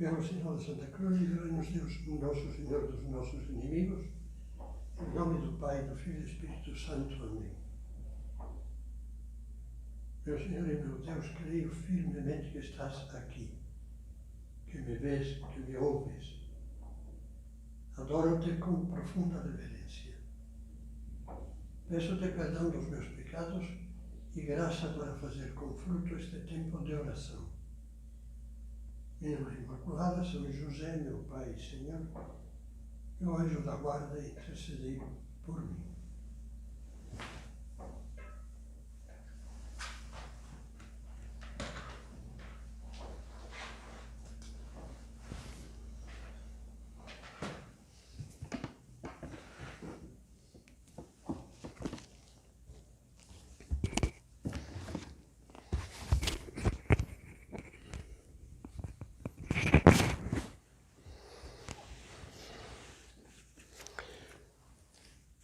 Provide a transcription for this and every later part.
Pelo sinal da Santa Cruz, livrai-nos Deus, nosso Senhor, dos nossos inimigos. Em nome do Pai, do Filho e do Espírito Santo. Amém. Meu Senhor e meu Deus, creio firmemente que estás aqui, que me vês, que me ouves. Adoro-te com profunda reverência. Peço-te perdão dos meus pecados e graça para fazer com fruto este tempo de oração. Minha Mãe Imaculada, São José, meu Pai e Senhor, meu anjo da guarda, intercedei por mim.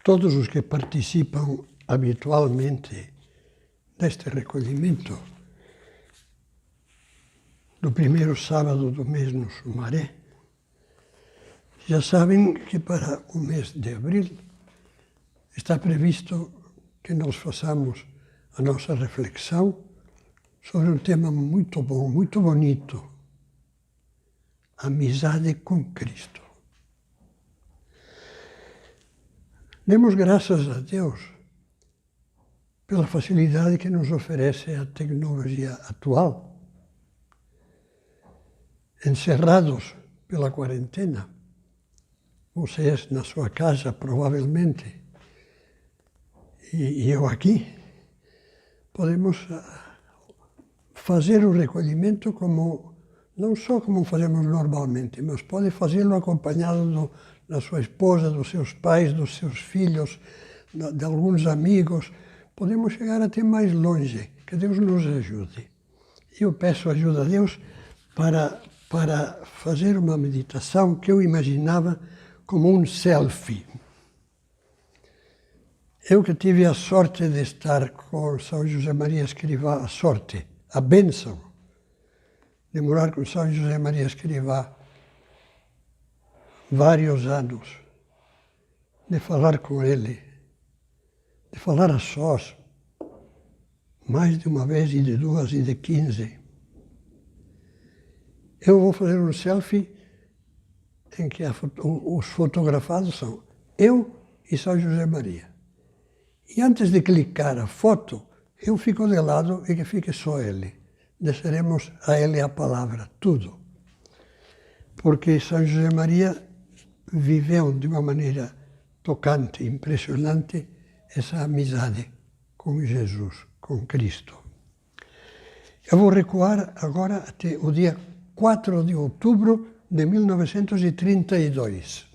Todos os que participam habitualmente deste recolhimento do primeiro sábado do mês no Sumaré já sabem que para o mês de abril está previsto que nós façamos a nossa reflexão sobre um tema muito bom, muito bonito: amizade com Cristo. Demos graças a Deus pela facilidade que nos oferece a tecnologia atual. Encerrados pela quarentena, vocês na sua casa provavelmente, e eu aqui, podemos fazer o recolhimento não só como fazemos normalmente, mas pode fazê-lo acompanhado da sua esposa, dos seus pais, dos seus filhos, de alguns amigos. Podemos chegar até mais longe. Que Deus nos ajude. Eu peço ajuda a Deus para fazer uma meditação que eu imaginava como um selfie. Eu que tive a sorte de estar com São José Maria Escrivá, a bênção de morar com São José Maria Escrivá vários anos, de falar com ele, de falar a sós, mais de uma vez, e de duas, e de 15. Eu vou fazer um selfie em que os fotografados são eu e São José Maria. E antes de clicar a foto, eu fico de lado e que fique só ele. Desceremos a ele a palavra, tudo. Porque São José Maria viveu de uma maneira tocante, impressionante, essa amizade com Jesus, com Cristo. Eu vou recuar agora até o dia 4 de outubro de 1932.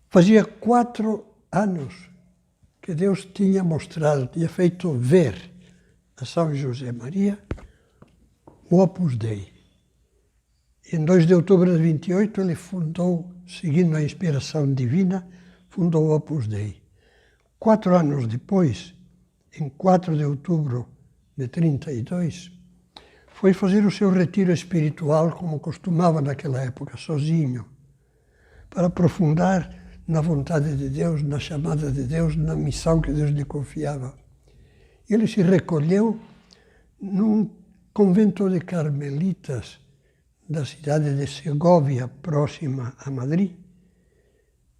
Fazia 4 anos que Deus tinha mostrado, tinha feito ver a São José Maria o Opus Dei. Em 2 de outubro de 28, ele fundou, seguindo a inspiração divina, fundou o Opus Dei. 4 anos depois, em 4 de outubro de 32, foi fazer o seu retiro espiritual, como costumava naquela época, sozinho, para aprofundar na vontade de Deus, na chamada de Deus, na missão que Deus lhe confiava. Ele se recolheu num convento de carmelitas da cidade de Segóvia, próxima a Madrid,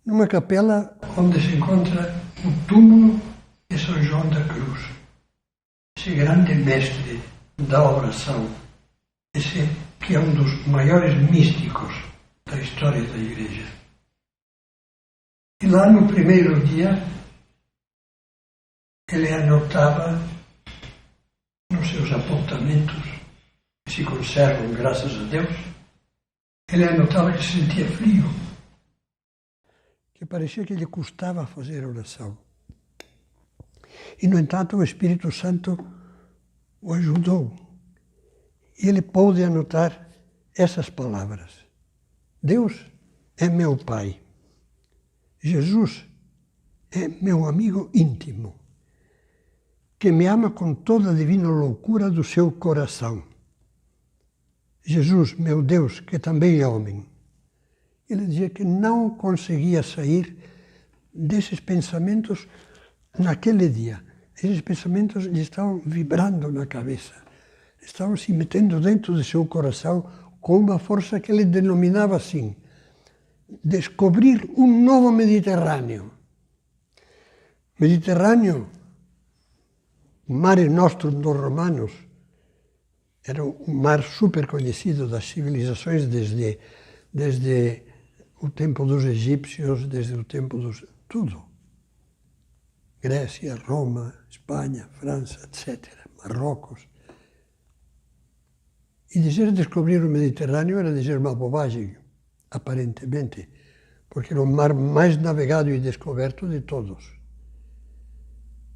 numa capela onde se encontra o túmulo de São João da Cruz, esse grande mestre da oração, esse que é um dos maiores místicos da história da Igreja. E lá no primeiro dia, ele anotava nos seus apontamentos, que se conservam, graças a Deus, ele anotava que sentia frio, que parecia que lhe custava fazer oração. E, no entanto, o Espírito Santo o ajudou. E ele pôde anotar essas palavras: Deus é meu Pai. Jesus é meu amigo íntimo, que me ama com toda a divina loucura do seu coração. Jesus, meu Deus, que também é homem. Ele dizia que não conseguia sair desses pensamentos naquele dia. Esses pensamentos lhe estavam vibrando na cabeça, estavam se metendo dentro do seu coração com uma força que ele denominava assim: descobrir um novo Mediterrâneo. Mediterrâneo, o Mare Nostrum dos romanos, era um mar super conhecido das civilizações desde o tempo dos egípcios, desde o tempo dos... tudo. Grécia, Roma, Espanha, França, etc., Marrocos. E dizer descobrir o Mediterrâneo era dizer uma bobagem, aparentemente, porque era o mar mais navegado e descoberto de todos.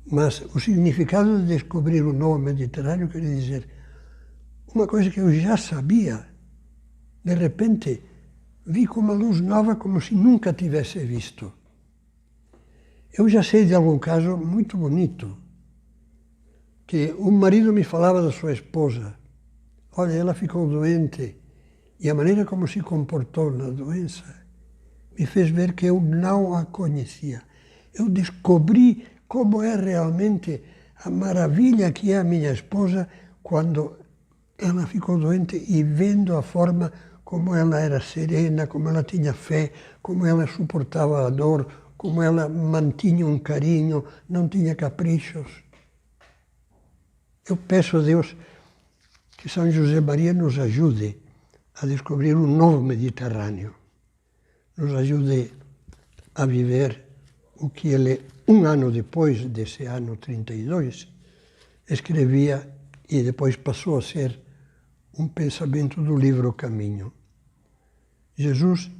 Mas o significado de descobrir o novo Mediterrâneo quer dizer uma coisa que eu já sabia. De repente, vi com uma luz nova como se nunca tivesse visto. Eu já sei de algum caso muito bonito, que um marido me falava da sua esposa. Olha, ela ficou doente e a maneira como se comportou na doença me fez ver que eu não a conhecia. Eu descobri como é realmente a maravilha que é a minha esposa quando ela ficou doente e vendo a forma como ela era serena, como ela tinha fé, como ela suportava a dor, como ela mantinha um carinho, não tinha caprichos. Eu peço a Deus que São José Maria nos ajude a descobrir um novo Mediterrâneo, nos ajude a viver o que ele, um ano depois desse ano 32, escrevia e depois passou a ser um pensamento do livro Caminho. Jesus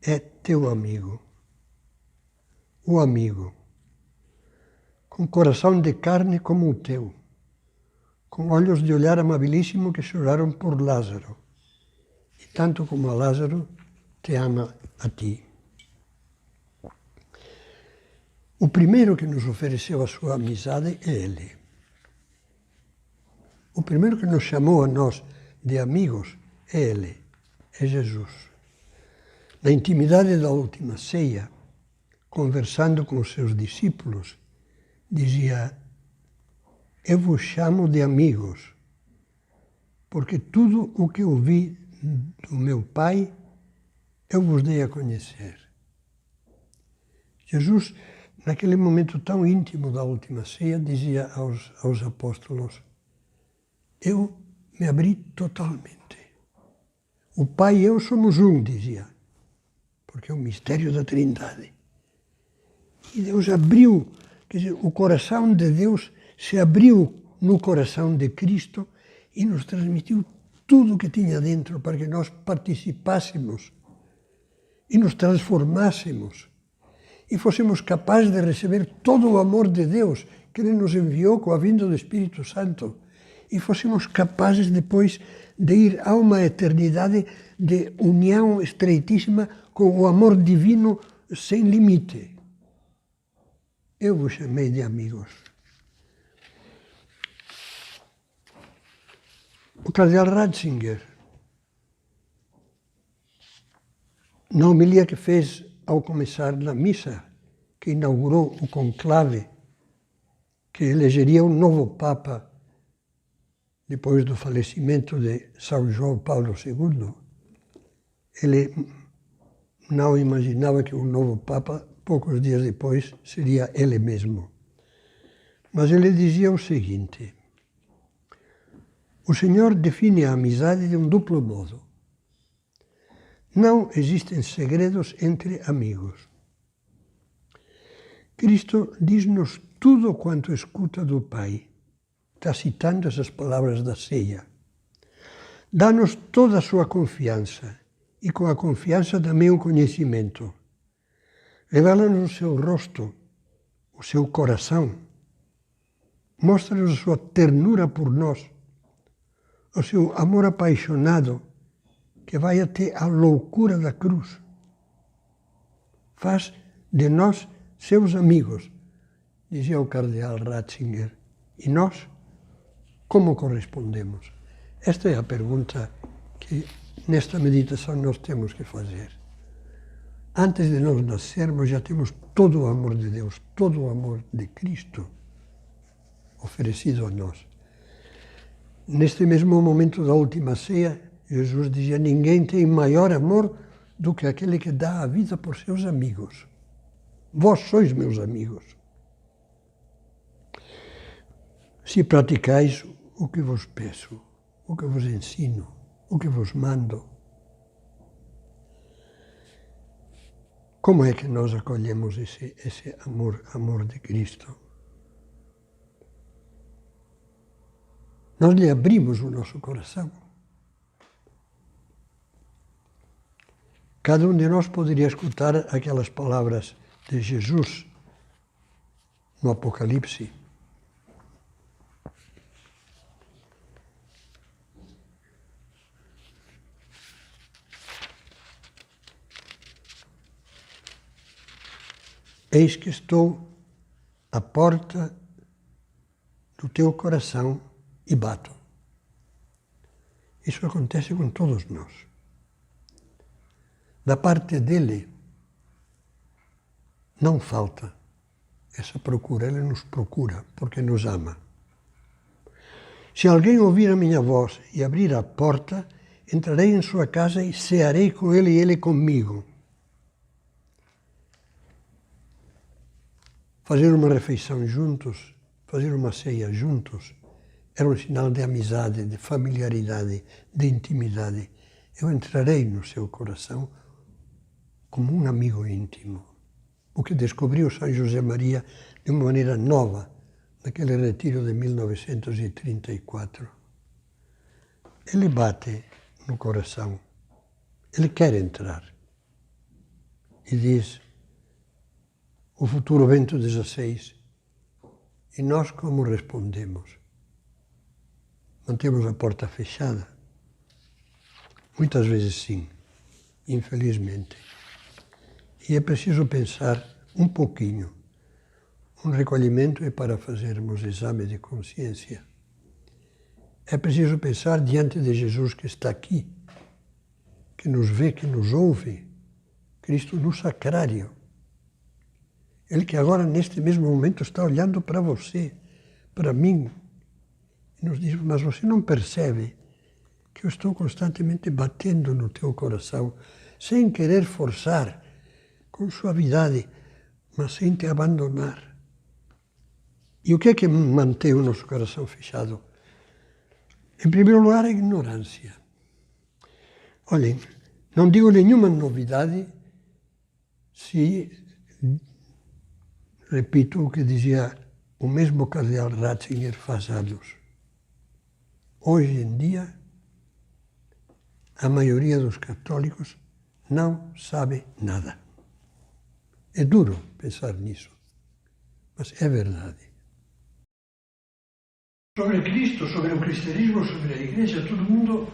é teu amigo, o amigo, com coração de carne como o teu, com olhos de olhar amabilíssimo que choraram por Lázaro, e tanto como a Lázaro te ama a ti. O primeiro que nos ofereceu a sua amizade é Ele. O primeiro que nos chamou a nós de amigos é Ele, é Jesus. Na intimidade da última ceia, conversando com os seus discípulos, dizia: eu vos chamo de amigos, porque tudo o que ouvi do meu Pai, eu vos dei a conhecer. Jesus, naquele momento tão íntimo da última ceia, dizia aos apóstolos: eu me abri totalmente. O Pai e eu somos um, dizia, porque é o mistério da Trindade. E Deus abriu, quer dizer, o coração de Deus se abriu no coração de Cristo e nos transmitiu tudo o que tinha dentro para que nós participássemos e nos transformássemos e fôssemos capazes de receber todo o amor de Deus que Ele nos enviou com a vinda do Espírito Santo e fôssemos capazes depois de ir a uma eternidade de união estreitíssima com o amor divino sem limite. Eu vos chamei de amigos. O cardeal Ratzinger, na homilia que fez ao começar na missa, que inaugurou o conclave, que elegeria um novo Papa depois do falecimento de São João Paulo II, ele não imaginava que um novo Papa, poucos dias depois, seria ele mesmo. Mas ele dizia o seguinte: o Senhor define a amizade de um duplo modo. Não existem segredos entre amigos. Cristo diz-nos tudo quanto escuta do Pai. Está citando essas palavras da ceia. Dá-nos toda a sua confiança e com a confiança também o conhecimento. Revela-nos o seu rosto, o seu coração. Mostra-nos a sua ternura por nós, o seu amor apaixonado que vai até a loucura da cruz. Faz de nós seus amigos, dizia o cardeal Ratzinger. E nós, como correspondemos? Esta é a pergunta que que nesta meditação nós temos que fazer. Antes de nós nascermos, já temos todo o amor de Deus, todo o amor de Cristo oferecido a nós. Neste mesmo momento da última ceia, Jesus dizia: ninguém tem maior amor do que aquele que dá a vida por seus amigos. Vós sois meus amigos. Se praticais o que vos peço, o que vos ensino, o que vos mando. Como é que nós acolhemos esse amor de Cristo? Nós lhe abrimos o nosso coração. Cada um de nós poderia escutar aquelas palavras de Jesus no Apocalipse. Eis que estou à porta do teu coração e bato. Isso acontece com todos nós. Da parte dele, não falta essa procura. Ele nos procura porque nos ama. Se alguém ouvir a minha voz e abrir a porta, entrarei em sua casa e cearei com ele e ele comigo. Fazer uma refeição juntos, fazer uma ceia juntos, era um sinal de amizade, de familiaridade, de intimidade. Eu entrarei no seu coração como um amigo íntimo. O que descobriu São José Maria de uma maneira nova, naquele retiro de 1934. Ele bate no coração, ele quer entrar. E diz: o futuro Bento XVI. E nós como respondemos? Mantemos a porta fechada? Muitas vezes sim, infelizmente. E é preciso pensar um pouquinho. Um recolhimento é para fazermos exame de consciência. É preciso pensar diante de Jesus que está aqui, que nos vê, que nos ouve, Cristo no sacrário. Ele que agora, neste mesmo momento, está olhando para você, para mim, e nos diz: mas você não percebe que eu estou constantemente batendo no teu coração, sem querer forçar, com suavidade, mas sem te abandonar. E o que é que mantém o nosso coração fechado? Em primeiro lugar, a ignorância. Olhem, não digo nenhuma novidade se repito o que dizia o mesmo cardeal Ratzinger faz anos. Hoje em dia, a maioria dos católicos não sabe nada. É duro pensar nisso, mas é verdade. Sobre Cristo, sobre o cristianismo, sobre a igreja, todo mundo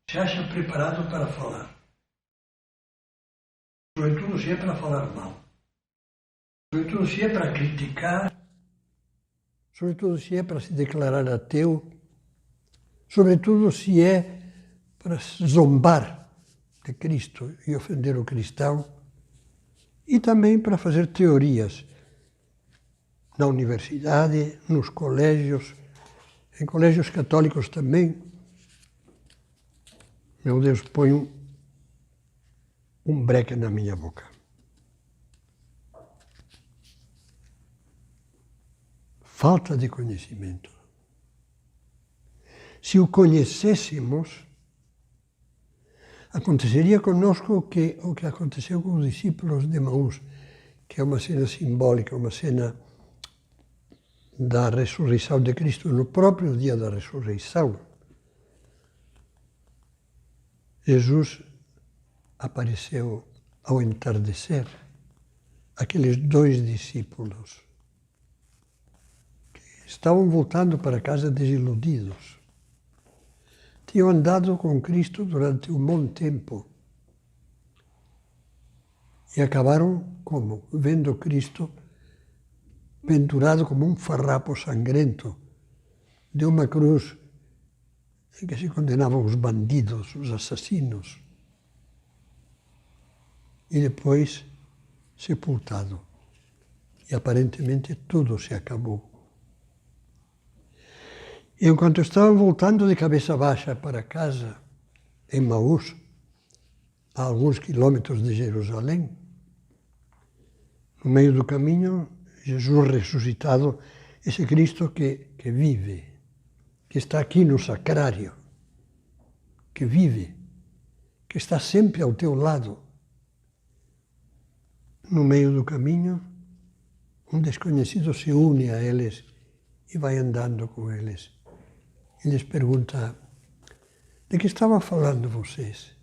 se acha preparado para falar. Sobretudo se é para falar mal. Sobretudo se é para criticar. Sobretudo se é para se declarar ateu. Sobretudo se é para zombar de Cristo e ofender o cristão. E também para fazer teorias na universidade, nos colégios, em colégios católicos também. Meu Deus, põe um breque na minha boca. Falta de conhecimento. Se o conhecêssemos, aconteceria conosco o que aconteceu com os discípulos de Emaús, que é uma cena simbólica, uma cena da ressurreição de Cristo, no próprio dia da ressurreição. Jesus apareceu ao entardecer àqueles 2 discípulos que estavam voltando para casa desiludidos. Tinham andado com Cristo durante um bom tempo e acabaram como? Vendo Cristo pendurado como um farrapo sangrento de uma cruz em que se condenavam os bandidos, os assassinos, e depois sepultado. E aparentemente tudo se acabou. E enquanto estavam voltando de cabeça baixa para casa, em Maús, a alguns quilômetros de Jerusalém, no meio do caminho, Jesus ressuscitado, esse Cristo que vive, que está aqui no sacrário, que vive, que está sempre ao teu lado. No meio do caminho, um desconhecido se une a eles e vai andando com eles. E lhes pergunta: de que estavam falando vocês?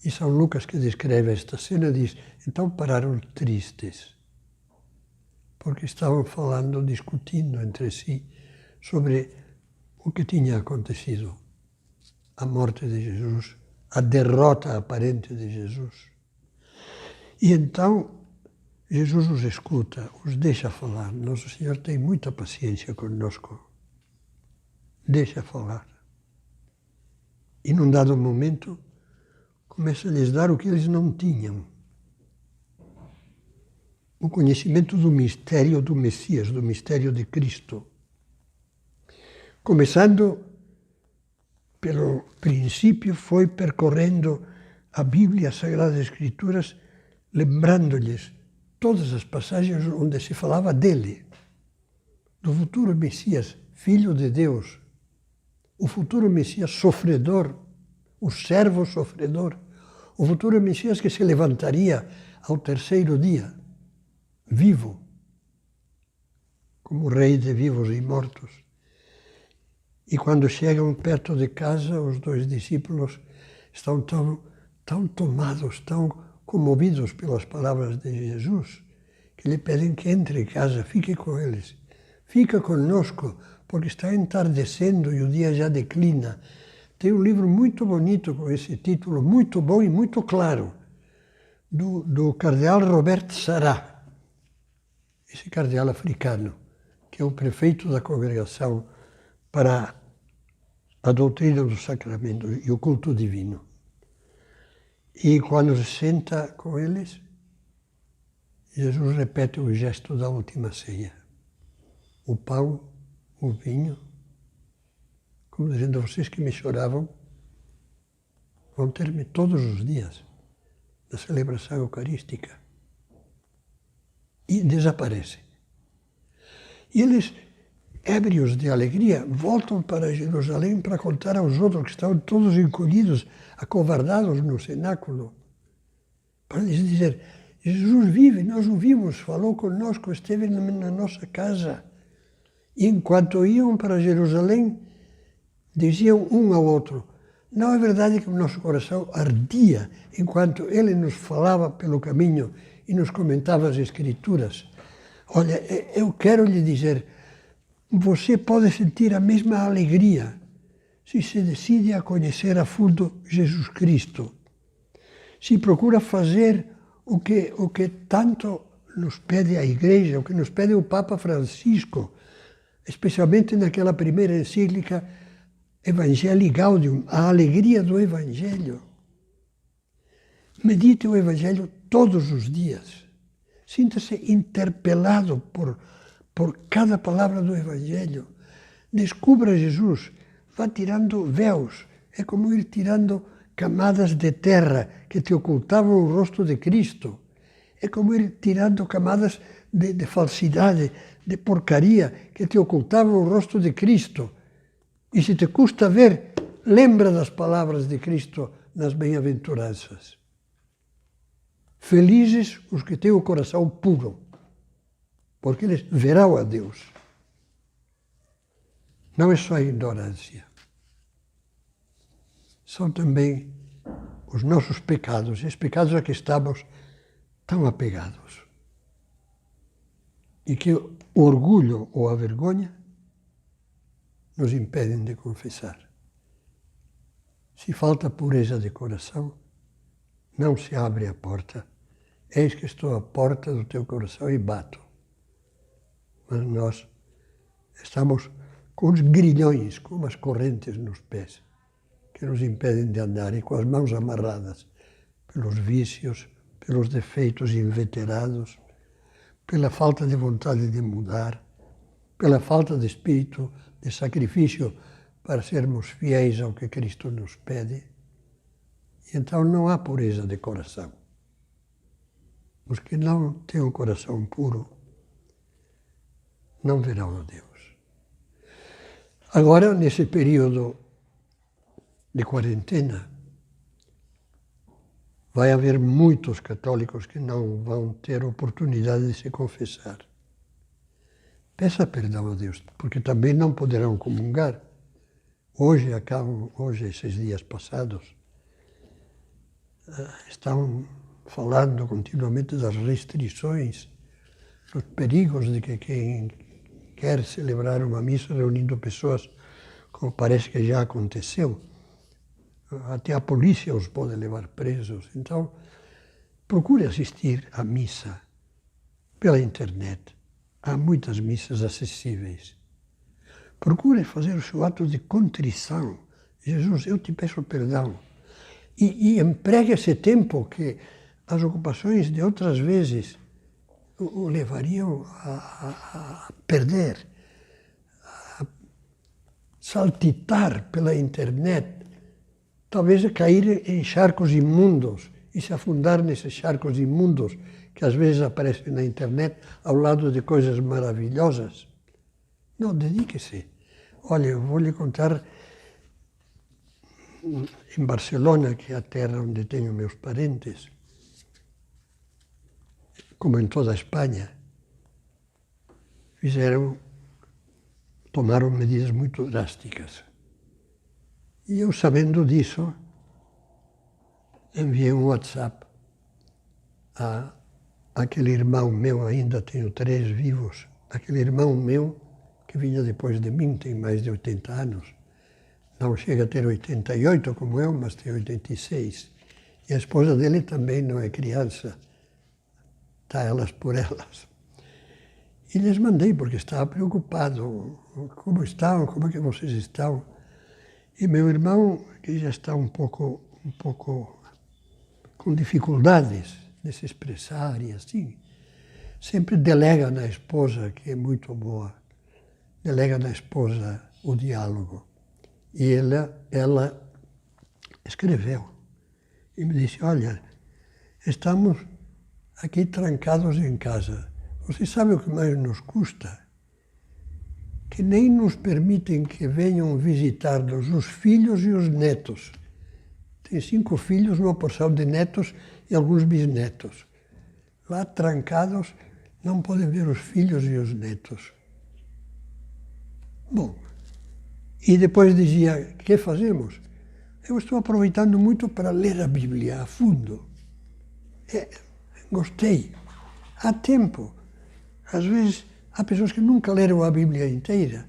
E São Lucas, que descreve esta cena, diz: então pararam tristes, porque estavam falando, discutindo entre si sobre o que tinha acontecido, a morte de Jesus, a derrota aparente de Jesus. E então Jesus os escuta, os deixa falar. Nosso Senhor tem muita paciência conosco. Deixa falar. E num dado momento, começa a lhes dar o que eles não tinham. O conhecimento do mistério do Messias, do mistério de Cristo. Começando pelo princípio, foi percorrendo a Bíblia, as Sagradas Escrituras, lembrando-lhes todas as passagens onde se falava dele, do futuro Messias, Filho de Deus, o futuro Messias sofredor, o servo sofredor, o futuro Messias que se levantaria ao terceiro dia, vivo, como Rei de vivos e mortos. E quando chegam perto de casa, os dois discípulos estão tão tomados, tão comovidos pelas palavras de Jesus, que lhe pedem que entre em casa, fique com eles. Fica conosco, porque está entardecendo e o dia já declina. Tem um livro muito bonito com esse título, muito bom e muito claro, do cardeal Robert Sarah, esse cardeal africano, que é o prefeito da congregação para a doutrina do sacramento e o culto divino. E quando se senta com eles, Jesus repete o gesto da última ceia. O pão, o vinho, como dizendo: vocês que me choravam, vão ter-me todos os dias na celebração eucarística. E desaparecem. E eles, ébrios de alegria, voltam para Jerusalém para contar aos outros que estavam todos encolhidos, acovardados no cenáculo, para lhes dizer: Jesus vive, nós o vimos, falou conosco, esteve na nossa casa. E enquanto iam para Jerusalém, diziam um ao outro: não é verdade que o nosso coração ardia enquanto ele nos falava pelo caminho e nos comentava as Escrituras? Olha, eu quero lhe dizer, você pode sentir a mesma alegria se se decide a conhecer a fundo Jesus Cristo. Se procura fazer o que tanto nos pede a Igreja, o que nos pede o Papa Francisco, especialmente naquela primeira encíclica Evangelii Gaudium, a alegria do Evangelho. Medite o Evangelho todos os dias. Sinta-se interpelado por cada palavra do Evangelho. Descubra Jesus. Vá tirando véus. É como ir tirando camadas de terra que te ocultavam o rosto de Cristo. É como ir tirando camadas de falsidade, de porcaria que te ocultavam o rosto de Cristo. E se te custa ver, lembra das palavras de Cristo nas bem-aventuranças. Felizes os que têm o coração puro, porque eles verão a Deus. Não é só a ignorância. São também os nossos pecados, esses pecados a que estamos tão apegados. E que o orgulho ou a vergonha nos impedem de confessar. Se falta pureza de coração, não se abre a porta. Eis que estou à porta do teu coração e bato. Mas nós estamos com os grilhões, com umas correntes nos pés, que nos impedem de andar, e com as mãos amarradas pelos vícios, pelos defeitos inveterados, pela falta de vontade de mudar, pela falta de espírito de sacrifício para sermos fiéis ao que Cristo nos pede. E então não há pureza de coração. Os que não têm um coração puro não verão a Deus. Agora, nesse período de quarentena, vai haver muitos católicos que não vão ter oportunidade de se confessar. Peça perdão a Deus, porque também não poderão comungar. Hoje, esses dias passados, estão falando continuamente das restrições, dos perigos de que quem quer celebrar uma missa reunindo pessoas, como parece que já aconteceu, até a polícia os pode levar presos. Então, procure assistir à missa pela internet. Há muitas missas acessíveis. Procure fazer o seu ato de contrição. Jesus, eu te peço perdão. E empregue esse tempo que as ocupações de outras vezes o levariam a perder, a saltitar pela internet, talvez a cair em charcos imundos e se afundar nesses charcos imundos que às vezes aparecem na internet ao lado de coisas maravilhosas. Não, dedique-se. Olha, eu vou lhe contar, em Barcelona, que é a terra onde tenho meus parentes, como em toda a Espanha, tomaram medidas muito drásticas. E eu, sabendo disso, enviei um WhatsApp àquele irmão meu, ainda tenho 3 vivos, aquele irmão meu que vinha depois de mim, tem mais de 80 anos. Não chega a ter 88 como eu, mas tem 86. E a esposa dele também não é criança. Está elas por elas. E lhes mandei, porque estava preocupado. Como estão? Como é que vocês estão? E meu irmão, que já está um pouco com dificuldades de se expressar e assim, sempre delega na esposa, que é muito boa, delega na esposa o diálogo. E ela escreveu e me disse, olha, estamos aqui trancados em casa. Você sabe o que mais nos custa? Que nem nos permitem que venham visitar-nos os filhos e os netos. Tem 5 filhos, uma porção de netos e alguns bisnetos. Lá trancados, não podem ver os filhos e os netos. Bom, e depois dizia, o que fazemos? Eu estou aproveitando muito para ler a Bíblia a fundo. Gostei. Há tempo. Às vezes, há pessoas que nunca leram a Bíblia inteira.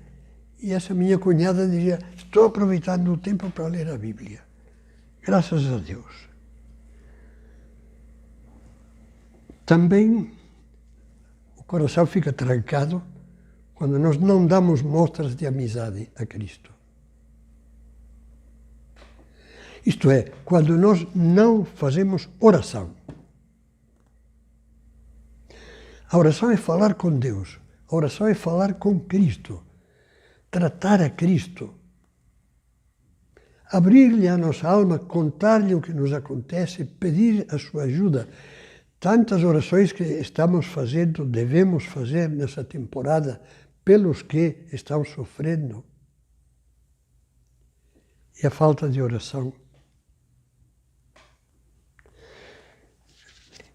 E essa minha cunhada dizia, estou aproveitando o tempo para ler a Bíblia. Graças a Deus. Também o coração fica trancado quando nós não damos mostras de amizade a Cristo. Isto é, quando nós não fazemos oração. A oração é falar com Deus. A oração é falar com Cristo. Tratar a Cristo. Abrir-lhe a nossa alma, contar-lhe o que nos acontece, pedir a sua ajuda. Tantas orações que estamos fazendo, devemos fazer nessa temporada pelos que estão sofrendo. E a falta de oração.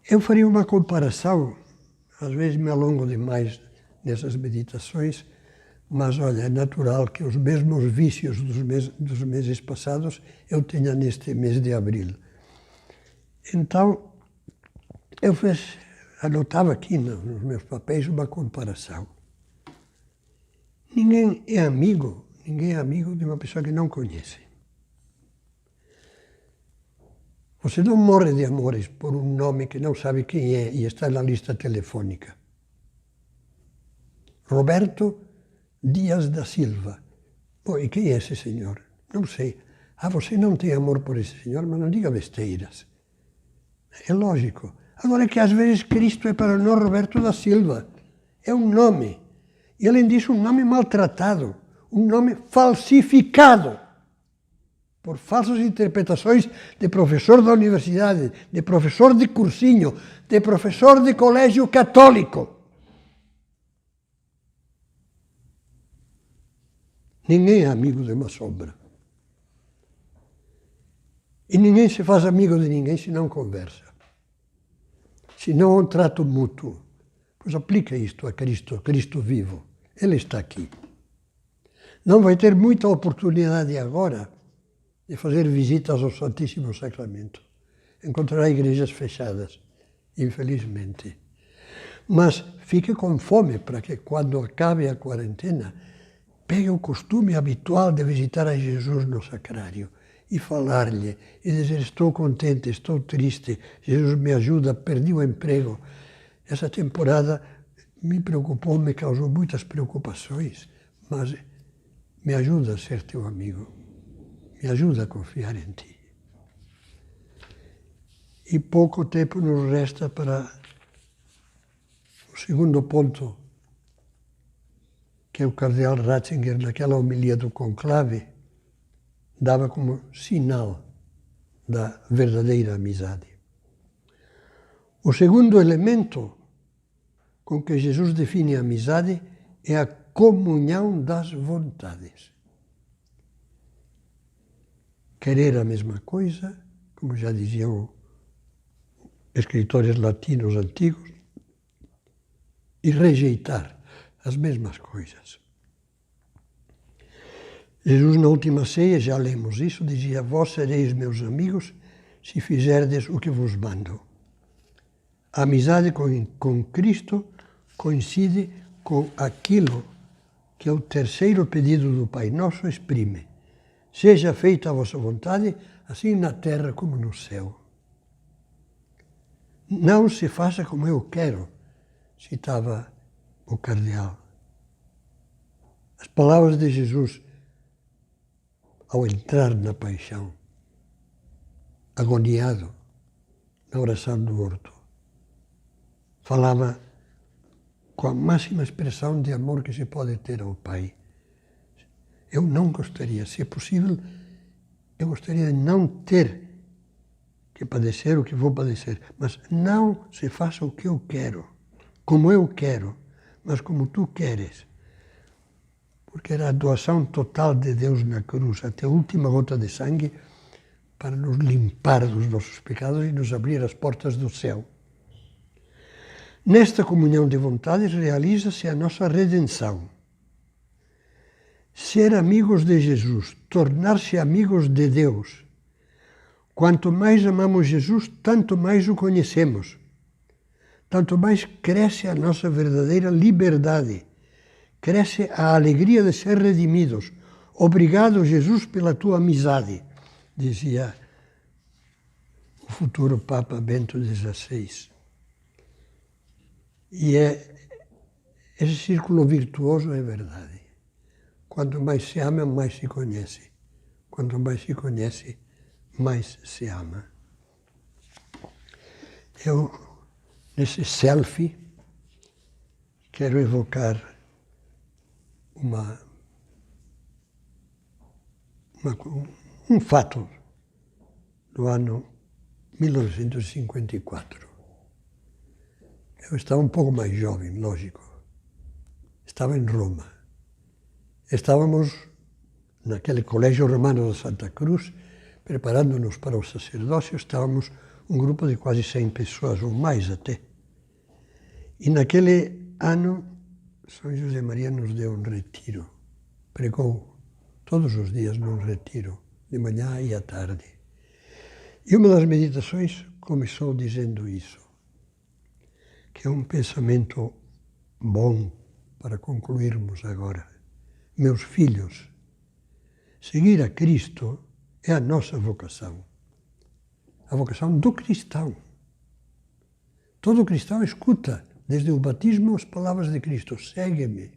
Eu faria uma comparação, às vezes me alongo demais nessas meditações, mas olha, é natural que os mesmos vícios dos meses passados eu tenha neste mês de abril. Então, eu anotava aqui nos meus papéis uma comparação. Ninguém é amigo de uma pessoa que não conhece. Você não morre de amores por um nome que não sabe quem é e está na lista telefônica. Roberto Dias da Silva. Bom, e quem é esse senhor? Não sei. Ah, você não tem amor por esse senhor, mas não diga besteiras. É lógico. Agora é que às vezes Cristo é para nós Roberto da Silva. É um nome. E além disso, um nome maltratado. Um nome falsificado por falsas interpretações de professor da universidade, de professor de cursinho, de professor de colégio católico. Ninguém é amigo de uma sombra. E ninguém se faz amigo de ninguém se não conversa. Se não há um trato mútuo. Pois aplica isto a Cristo, Cristo vivo. Ele está aqui. Não vai ter muita oportunidade agora de fazer visitas ao Santíssimo Sacramento. Encontrará igrejas fechadas, infelizmente. Mas fique com fome para que, quando acabe a quarentena, pegue o costume habitual de visitar a Jesus no sacrário e falar-lhe e dizer: estou contente, estou triste, Jesus me ajuda, perdi o emprego. Essa temporada me preocupou, me causou muitas preocupações, mas me ajuda a ser teu amigo, me ajuda a confiar em ti. E pouco tempo nos resta para o segundo ponto, que o cardeal Ratzinger, naquela homilia do conclave, dava como sinal da verdadeira amizade. O segundo elemento com que Jesus define a amizade é a comunhão das vontades. Querer a mesma coisa, como já diziam escritores latinos antigos, e rejeitar as mesmas coisas. Jesus, na última ceia, já lemos isso, dizia: vós sereis meus amigos se fizerdes o que vos mando. A amizade com Cristo coincide com aquilo que o terceiro pedido do Pai Nosso exprime: seja feita a vossa vontade, assim na terra como no céu. Não se faça como eu quero, citava o cardeal. As palavras de Jesus ao entrar na paixão, agoniado na oração do horto, falava com a máxima expressão de amor que se pode ter ao Pai. Eu não gostaria, se é possível, eu gostaria de não ter que padecer o que vou padecer, mas não se faça o que eu quero, como eu quero, mas como tu queres. Porque era a doação total de Deus na cruz, até a última gota de sangue, para nos limpar dos nossos pecados e nos abrir as portas do céu. Nesta comunhão de vontades realiza-se a nossa redenção. Ser amigos de Jesus, tornar-se amigos de Deus. Quanto mais amamos Jesus, tanto mais o conhecemos. Tanto mais cresce a nossa verdadeira liberdade. Cresce a alegria de ser redimidos. Obrigado, Jesus, pela tua amizade, dizia o futuro Papa Bento XVI. E esse círculo virtuoso é verdade. Quanto mais se ama, mais se conhece. Quanto mais se conhece, mais se ama. Eu, nesse selfie, quero evocar um fato do ano 1954. Eu estava um pouco mais jovem, lógico. Estava em Roma. Estávamos naquele colégio romano de Santa Cruz, preparando-nos para o sacerdócio. Estávamos um grupo de quase 100 pessoas, ou mais até. E naquele ano, São José Maria nos deu um retiro. Pregou todos os dias num retiro, de manhã e à tarde. E uma das meditações começou dizendo isso, que é um pensamento bom para concluirmos agora. Meus filhos, seguir a Cristo é a nossa vocação. A vocação do cristão. Todo cristão escuta, desde o batismo, as palavras de Cristo: segue-me.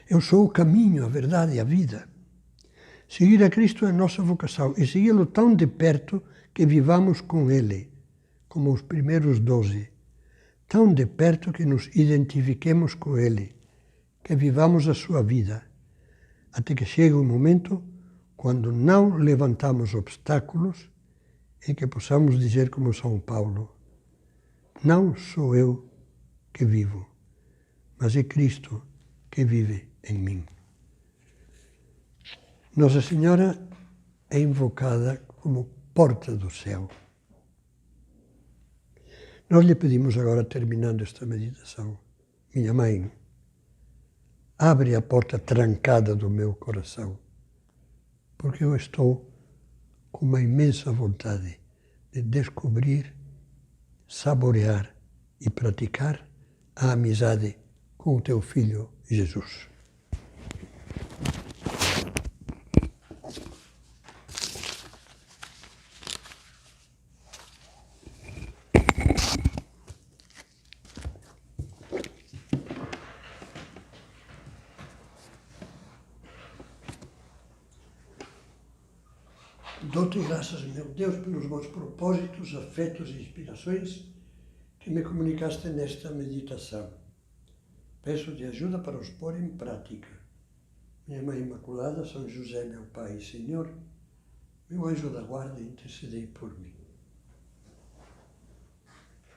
Eu sou o caminho, a verdade e a vida. Seguir a Cristo é a nossa vocação e segui-lo tão de perto que vivamos com Ele, como os primeiros 12. Tão de perto que nos identifiquemos com Ele, que vivamos a sua vida, até que chegue um momento quando não levantamos obstáculos e que possamos dizer como São Paulo: não sou eu que vivo, mas é Cristo que vive em mim. Nossa Senhora é invocada como porta do céu. Nós lhe pedimos agora, terminando esta meditação, minha Mãe, abre a porta trancada do meu coração, porque eu estou com uma imensa vontade de descobrir, saborear e praticar a amizade com o teu Filho Jesus. Dou-te graças, meu Deus, pelos bons propósitos, afetos e inspirações que me comunicaste nesta meditação. Peço-te ajuda para os pôr em prática. Minha Mãe Imaculada, São José, meu Pai e Senhor, meu anjo da guarda, intercedei por mim.